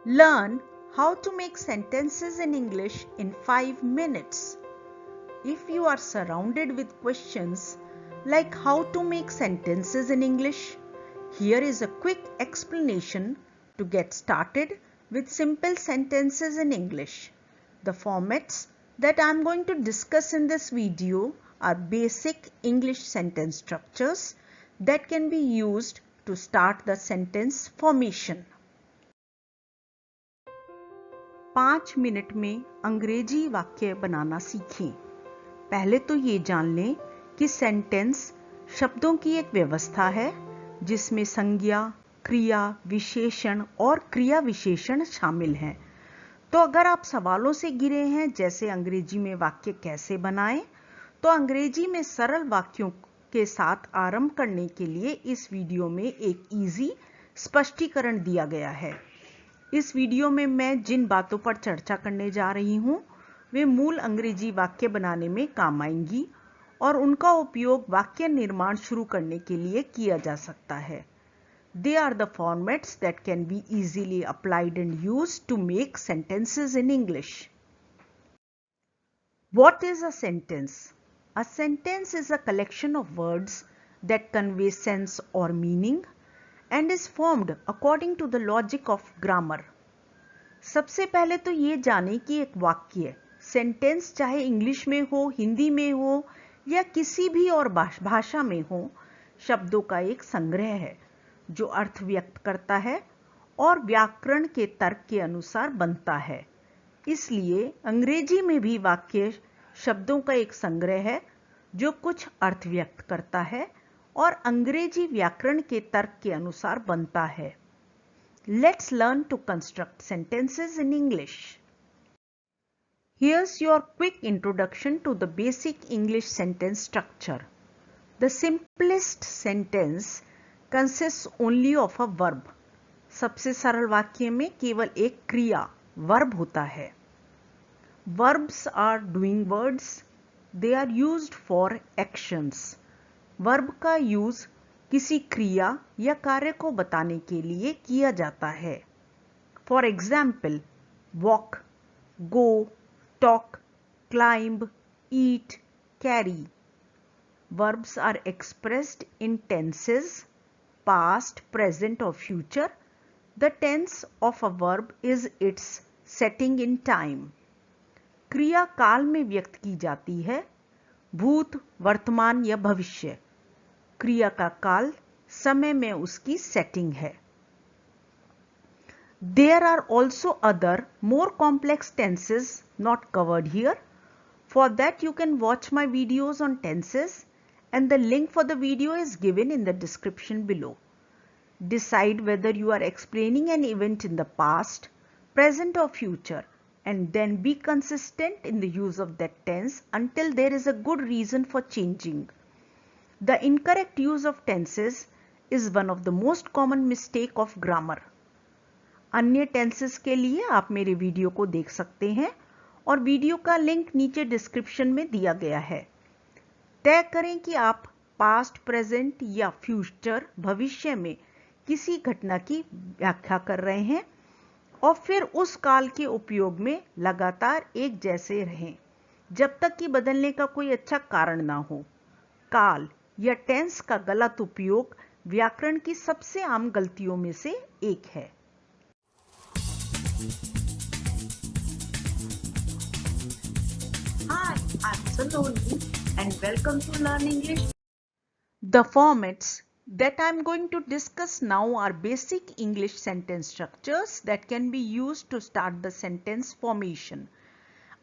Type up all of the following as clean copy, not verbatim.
Learn how to make sentences in English in 5 minutes. If you are surrounded with questions like how to make sentences in English, here is a quick explanation to get started with simple sentences in English. The formats that I am going to discuss in this video are basic English sentence structures that can be used to start the sentence formation. 5 minute में अंग्रेजी वाक्य बनाना सीखें। पहले तो ये जान लें कि सेंटेंस शब्दों की एक व्यवस्था है जिसमें संज्ञा, क्रिया, विशेषण और क्रिया विशेषण शामिल हैं। तो अगर आप सवालों से घिरे हैं जैसे अंग्रेजी में वाक्य कैसे बनाएं, तो अंग्रेजी में सरल वाक्यों के साथ आरंभ करने के लिए इस वीडियो में एक इजी स्पष्टीकरण दिया गया है। इस वीडियो में मैं जिन बातों पर चर्चा करने जा रही हूं, वे मूल अंग्रेजी वाक्य बनाने में काम आएंगी और उनका उपयोग वाक्य निर्माण शुरू करने के लिए किया जा सकता है। They are the formats that can be easily applied and used to make sentences in English. What is a sentence? A sentence is a collection of words that convey sense or meaning and is formed according to the logic of grammar. सबसे पहले तो ये जाने कि एक वाक्य sentence चाहे English में हो, हिंदी में हो या किसी भी और भाषा में हो, शब्दों का एक संग्रह है जो अर्थ व्यक्त करता है और व्याकरण के तर्क के अनुसार बनता है। इसलिए अंग्रेजी में भी वाक्य शब्दों का एक संग्रह है जो कुछ अर्थ व्यक्त करता है और अंग्रेजी व्याकरण के तर्क के अनुसार बनता है। Let's learn to construct sentences in English. Here's your quick introduction to the basic English sentence structure. The simplest sentence consists only of a verb. सबसे सरल वाक्य में केवल एक क्रिया verb होता है। Verbs are doing words. They are used for actions. Verb का यूज किसी क्रिया या कार्य को बताने के लिए किया जाता है। For example, walk, go, talk, climb, eat, carry. Verbs are expressed in tenses, past, present or future. The tense of a verb is its setting in time. क्रिया काल में व्यक्त की जाती है, भूत, वर्तमान या भविष्य। क्रिया का काल समय में उसकी सेटिंग है। There are also other more complex tenses not covered here. For that you can watch my videos on tenses and the link for the video is given in the description below. Decide whether you are explaining an event in the past, present or future and then be consistent in the use of that tense until there is a good reason for changing. The incorrect use of tenses is one of the most common mistake of grammar. अन्य tenses के लिए आप मेरे video को देख सकते हैं और वीडियो का लिंक नीचे डिस्क्रिप्शन में दिया गया है। तय करें कि आप पास्ट, प्रेजेंट या फ्यूचर, भविष्य में किसी घटना की व्याख्या कर रहे हैं और फिर उस काल के उपयोग में लगातार एक जैसे रहें जब तक कि बदलने का कोई अच्छा कारण ना हो। काल या टेंस का गलत उपयोग व्याकरण की सबसे आम गलतियों में से एक है। Hi, I'm Saloni and welcome to Learn English. The formats that I'm going to discuss now are basic English sentence structures that can be used to start the sentence formation.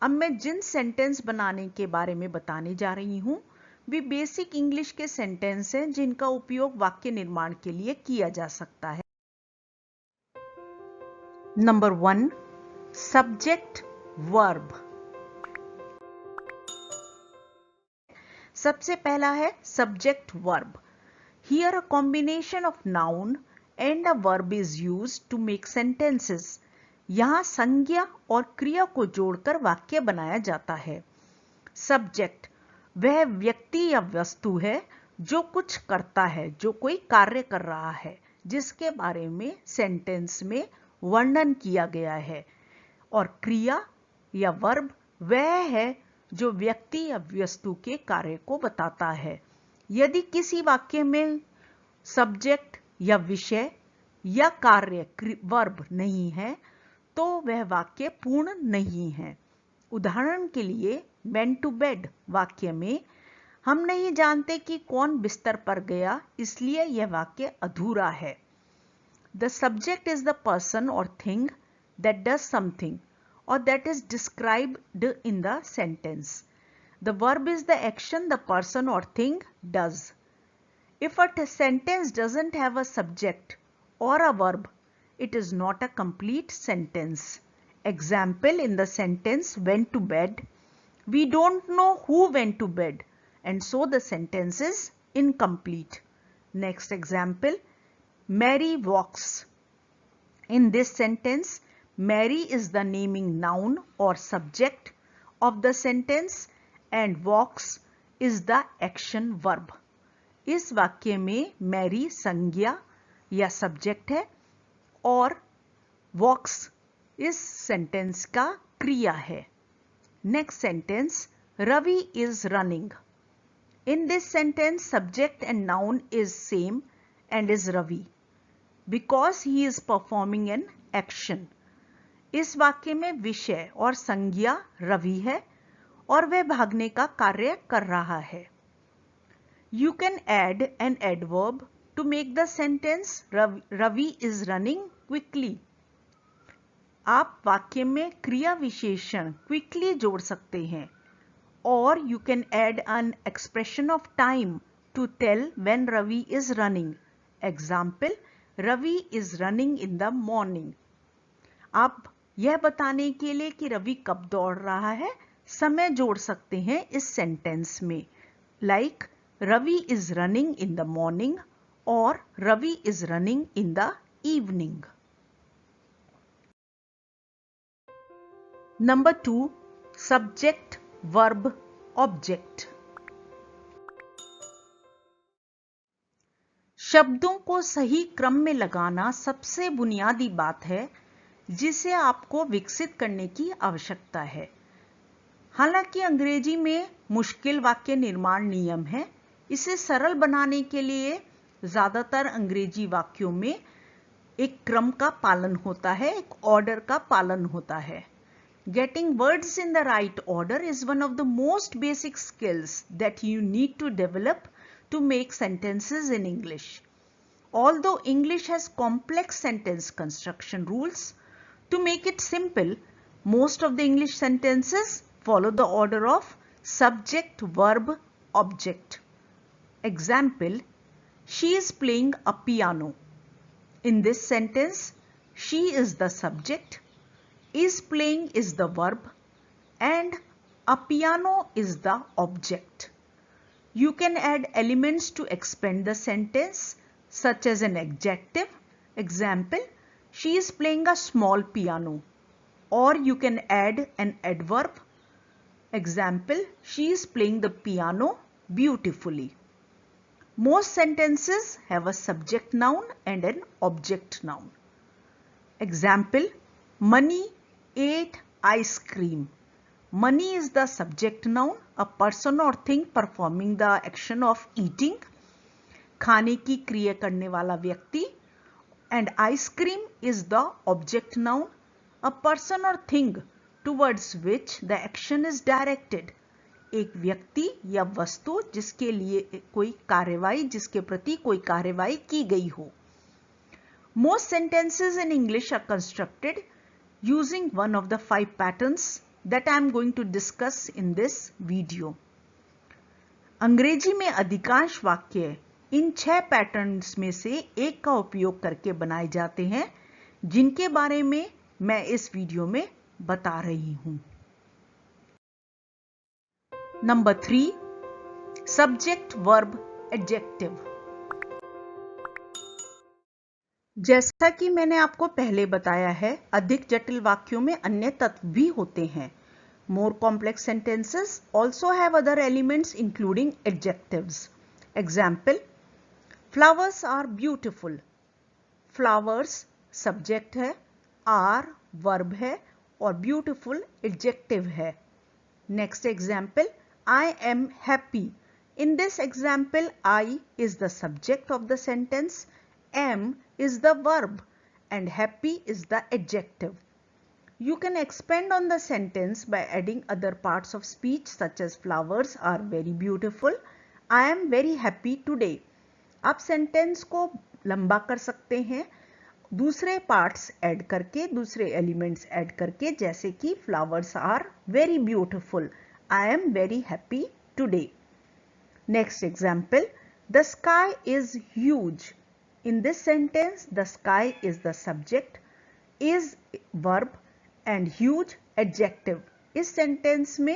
अब मैं जिन सेंटेंस बनाने के बारे में बताने जा रही हूँ वे बेसिक इंग्लिश के सेंटेंस हैं जिनका उपयोग वाक्य निर्माण के लिए किया जा सकता है। Number 1, subject verb. सबसे पहला है subject verb. Here a combination of noun and a verb is used to make sentences. यहां संज्ञा और क्रिया को जोड़कर वाक्य बनाया जाता है। सब्जेक्ट वह व्यक्ति या वस्तु है जो कुछ करता है, जो कोई कार्य कर रहा है, जिसके बारे में सेंटेंस में वर्णन किया गया है और क्रिया या वर्ब वह है जो व्यक्ति या वस्तु के कार्य को बताता है। यदि किसी वाक्य में सब्जेक्ट या विषय या कार्य वर्ब नहीं है तो वह वाक्य पूर्ण नहीं है। उदाहरण के लिए went to bed वाक्य में हम नहीं जानते कि कौन बिस्तर पर गया, इसलिए यह वाक्य अधूरा है। The subject is the person or thing that does something or that is described in the sentence. The verb is the action the person or thing does. If a sentence doesn't have a subject or a verb, it is not a complete sentence. Example, in the sentence went to bed, we don't know who went to bed, and so the sentence is incomplete. Next example, Mary walks. In this sentence, Mary is the naming noun or subject of the sentence and walks is the action verb. इस वाक्य में Mary संज्ञा या subject है और वॉक्स इस sentence का क्रिया है। Next sentence, Ravi is running. In this sentence subject and noun is same and is Ravi because he is performing an action. इस वाक्य में विषय और संज्ञा रवि है और वह भागने का कार्य कर रहा है। You can add an adverb to make the sentence Ravi is running quickly. आप वाक्य में क्रिया विशेषण quickly जोड़ सकते हैं और you can add an expression of time to tell when Ravi is running. Example, Ravi is running in the morning. आप यह बताने के लिए कि रवि कब दौड़ रहा है समय जोड़ सकते हैं इस सेंटेंस में, like Ravi is running in the morning or Ravi is running in the evening. Number 2, subject, verb, object. शब्दों को सही क्रम में लगाना सबसे बुनियादी बात है जिसे आपको विकसित करने की आवश्यकता है। हालांकि अंग्रेजी में मुश्किल वाक्य निर्माण नियम है, इसे सरल बनाने के लिए ज्यादातर अंग्रेजी वाक्यों में एक क्रम का पालन होता है, एक ऑर्डर का पालन होता है। Getting words in the right order is one of the most basic skills that you need to develop to make sentences in English. Although English has complex sentence construction rules, to make it simple, most of the English sentences follow the order of subject, verb, object. Example, she is playing a piano. In this sentence, she is the subject, is playing is the verb, and a piano is the object. You can add elements to expand the sentence, such as an adjective. Example, she is playing a small piano. Or you can add an adverb. Example, she is playing the piano beautifully. Most sentences have a subject noun and an object noun. Example, Mani ate ice cream. Mani is the subject noun, a person or thing performing the action of eating. खाने की क्रिया करने वाला व्यक्ति. And ice cream is the object noun, a person or thing towards which the action is directed. एक व्यक्ति या वस्तु जिसके लिए कोई कार्यवाही, जिसके प्रति कोई कार्यवाही की गई हो. Most sentences in English are constructed using one of the 5 patterns that I am going to discuss in this video. अंग्रेजी में अधिकांश वाक्य इन 6 पैटर्न्स में से एक का उपयोग करके बनाए जाते हैं, जिनके बारे में मैं इस वीडियो में बता रही हूं. Number 3, subject, verb, adjective. जैसा कि मैंने आपको पहले बताया है, अधिक जटिल वाक्यों में अन्य तत्व भी होते हैं. More complex sentences also have other elements including adjectives. Example, flowers are beautiful. Flowers subject है, आर वर्ब है और ब्यूटीफुल एडजेक्टिव है। Next example, I am happy. In this example, I is the subject of the sentence, am is the verb, and happy is the adjective. You can expand on the sentence by adding other parts of speech such as flowers are very beautiful, I am very happy today. आप sentence को लंबा कर सकते हैं दूसरे parts add करके, दूसरे elements add करके, जैसे कि flowers are very beautiful, I am very happy today. Next example, the sky is huge. In this sentence, the sky is the subject, is verb and huge adjective. इस sentence में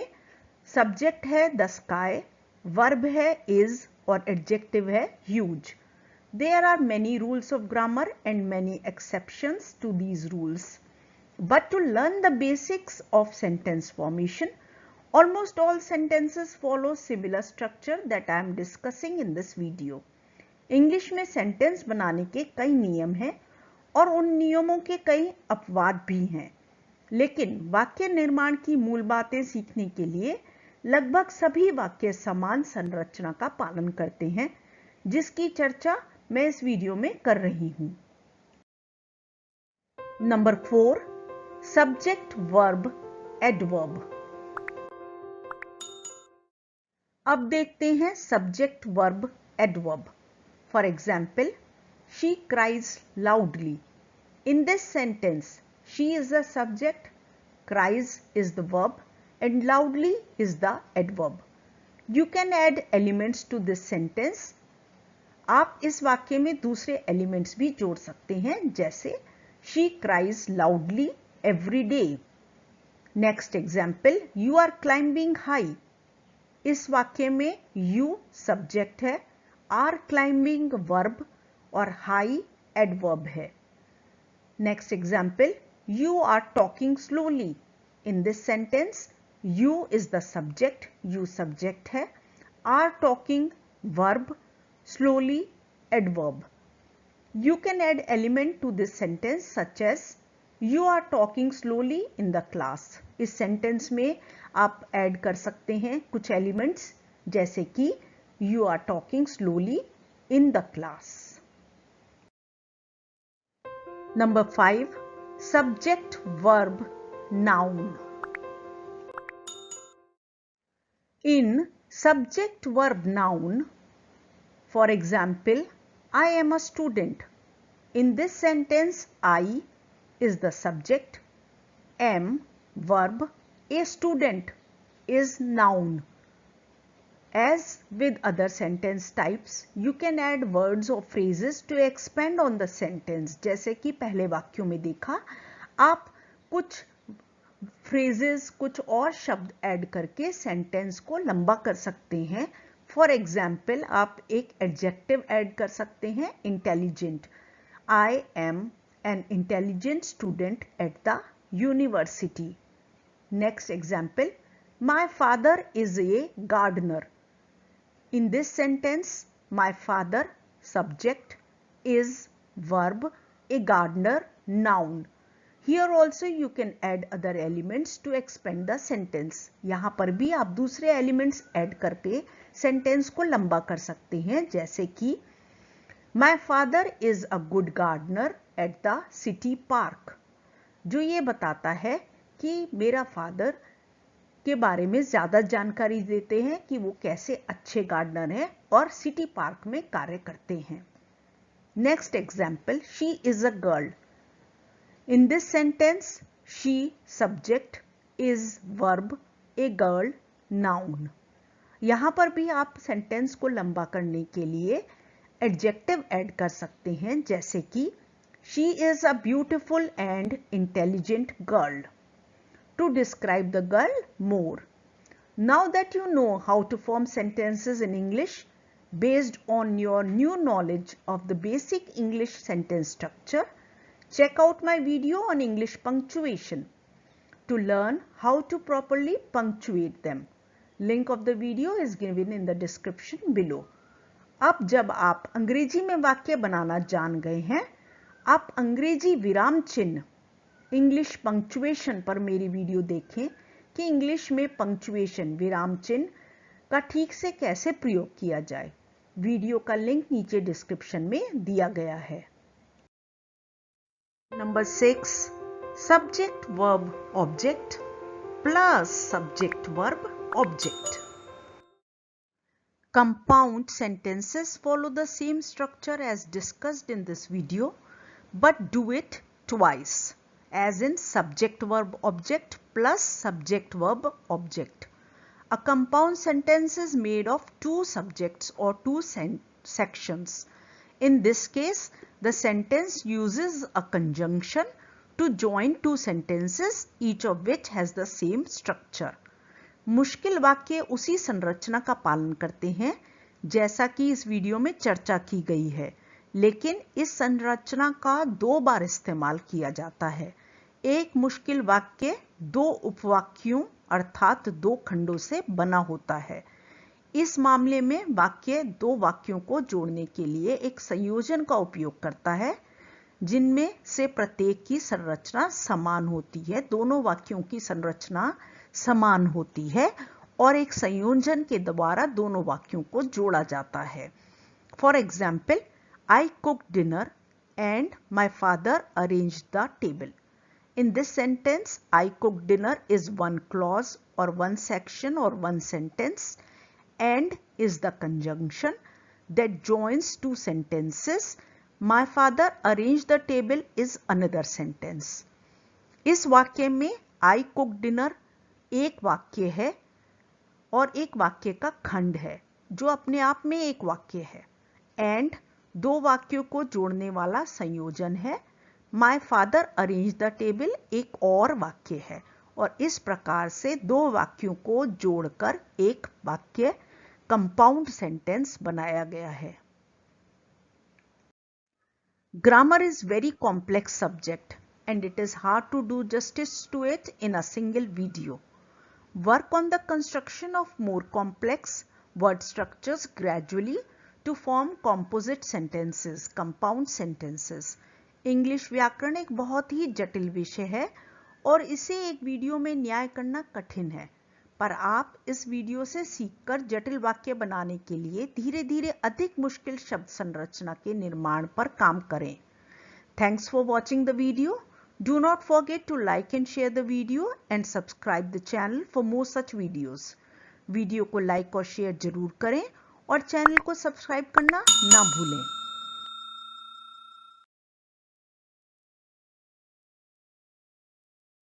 subject है the sky, verb है is और adjective है huge. There are many rules of grammar and many exceptions to these rules. But to learn the basics of sentence formation, almost all sentences follow similar structure that I am discussing in this video. English में sentence बनाने के कई नियम हैं और उन नियमों के कई अपवाद भी हैं, लेकिन वाक्य निर्माण की मूल बातें सीखने के लिए लगभग सभी वाक्य समान संरचना का पालन करते हैं, जिसकी चर्चा मैं इस वीडियो में कर रही हूं। Number 4, subject verb adverb. अब देखते हैं subject verb adverb. For example, she cries loudly. In this sentence, she is the subject, cries is the verb and loudly is the adverb. You can add elements to this sentence. आप इस वाक्य में दूसरे elements भी जोड़ सकते हैं, जैसे she cries loudly every day. Next example, you are climbing high. इस वाक्य में you सब्जेक्ट है, आर क्लाइंबिंग वर्ब और हाई एडवर्ब है। Next example, you are talking slowly. In this sentence, you is the subject, you subject है, are talking verb, slowly adverb. You can add element to this sentence such as you are talking slowly in the class. इस sentence में आप add कर सकते हैं कुछ elements, जैसे कि you are talking slowly in the class. Number 5, subject verb noun. In subject verb noun, for example, I am a student. In this sentence, I is the subject, am verb, a student is noun. As with other sentence types, you can add words or phrases to expand on the sentence. जैसे कि पहले वाक्यों में देखा, आप कुछ phrases, कुछ और शब्द ऐड करके सेंटेंस को लंबा कर सकते हैं। फॉर एग्जाम्पल, आप एक एडजेक्टिव ऐड कर सकते हैं, intelligent. I am an intelligent student at the university. Next example, my father is a gardener. In this sentence, my father subject is verb, a gardener noun. Here also you can add other elements to expand the sentence. यहाँ पर भी आप दूसरे elements add करके sentence को लंबा कर सकते हैं, जैसे कि my father is a good gardener at the city park, जो ये बताता है कि मेरा फादर के बारे में ज्यादा जानकारी देते हैं कि वो कैसे अच्छे गार्डनर हैं और सिटी पार्क में कार्य करते हैं। Next example, she is a girl. In this sentence, she subject is verb, a girl noun. यहां पर भी आप सेंटेंस को लंबा करने के लिए एडजेक्टिव ऐड कर सकते हैं, जैसे कि she is a beautiful and intelligent girl, to describe the girl more. Now that you know how to form sentences in English based on your new knowledge of the basic English sentence structure, check out my video on English punctuation to learn how to properly punctuate them. Link of the video is given in the description below. अब जब आप अंग्रेजी में वाक्य बनाना जान गए हैं, आप अंग्रेजी विराम चिन्ह इंग्लिश पंक्चुएशन पर मेरी वीडियो देखें कि इंग्लिश में पंक्चुएशन विराम चिन्ह का ठीक से कैसे प्रयोग किया जाए। वीडियो का लिंक नीचे डिस्क्रिप्शन में दिया गया है। Number 6, subject verb object plus subject verb object. Compound sentences follow the same structure as discussed in this video, but do it twice, as in subject verb object plus subject verb object. A compound sentence is made of two subjects or two sections. In this case, the sentence uses a conjunction to join two sentences, each of which has the same structure. मुश्किल वाक्य उसी संरचना का पालन करते हैं जैसा कि इस वीडियो में चर्चा की गई है, लेकिन इस संरचना का 2 बार इस्तेमाल किया जाता है। एक मुश्किल वाक्य 2 उपवाक्यों अर्थात 2 खंडों से बना होता है। इस मामले में वाक्य 2 वाक्यों को जोड़ने के लिए एक संयोजन का उपयोग करता है, जिनमें से प्रत्येक की संरचना समान होती है। दोनों वाक्यों की संरचना समान होती है और एक संयोजन के द्वारा दोनों वाक्यों को जोड़ा जाता है। For example, I cook dinner and my father arranged the table. In this sentence, I cooked dinner is one clause or one section or one sentence, and is the conjunction that joins two sentences. My father arranged the table is another sentence. इस वाक्य में I cooked dinner एक वाक्य है और एक वाक्य का खंड है जो अपने आप में एक वाक्य है, and 2 वाक्यों को जोड़ने वाला संयोजन है। My father arranged the table एक और वाक्य है और इस प्रकार से 2 वाक्यों को जोड़कर एक वाक्य कंपाउंड सेंटेंस बनाया गया है। Grammar is very complex subject and it is hard to do justice to it in a single video. Work on the construction of more complex word structures gradually to form composite sentences, compound sentences. English व्याकरण एक बहुत ही जटिल विषय है और इसे एक video में न्याय करना कठिन है, पर आप इस वीडियो से सीखकर जटिल वाक्य बनाने के लिए धीरे धीरे अधिक मुश्किल शब्द संरचना के निर्माण पर काम करें। Thanks for watching the video. Do not forget to like and share the video and subscribe the channel for more such videos. Video को लाइक और शेयर जरूर करें और चैनल को सब्सक्राइब करना ना भूलें।